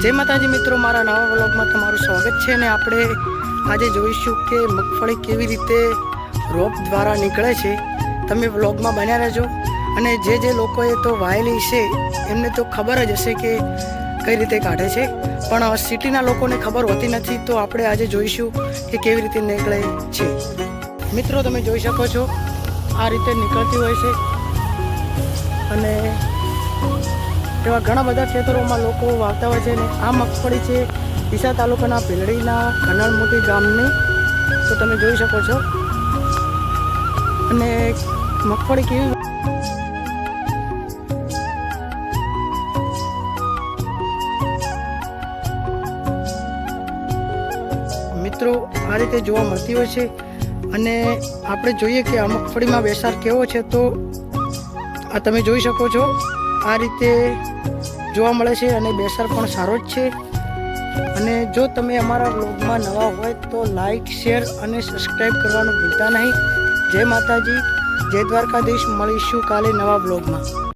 जय माताजी मित्रों, मारा नवा व्लॉगમાં તમારું સ્વાગત છે અને આપણે આજે જોઈશું કે મગફળી કેવી રીતે રોપ દ્વારા નીકળે છે। તમે વ્લોગમાં બન્યા રહેજો અને જે લોકોએ તો વાયેલી છે એમને તો ખબર જ હશે કે કઈ રીતે કાઢે છે, પણ સિટીના લોકોને ખબર હોતી નથી। તો આપણે આજે જોઈશું કે કેવી રીતે નીકળે છે। મિત્રો તમે જોઈ શકો છો આ રીતે નીકળતી હોય છે અને એવા ઘણા બધા ખેતરોમાં લોકો વાવતા હોય છે અને આ મગફળી છે ડીસા તાલુકાના ભીલડીના કનાળ મોટી ગામની। તો તમે જોઈ શકો છો અને મગફળી કેવી મિત્રો આ રીતે જોવા મળતી હોય છે અને આપણે જોઈએ કે આ મગફળીમાં વેસાર કેવો છે। તો આ તમે જોઈ શકો છો આ રીતે જોવા મળે છે અને બેસાર પણ સારો જ છે। અને જો તમે અમારા વ્લોગમાં નવા હોય તો લાઈક, શેર અને સબસ્ક્રાઈબ કરવાનું ભૂલતા નહીં। જય માતાજી, જય દ્વારકાધીશ। મળીશું કાલે નવા વ્લોગમાં।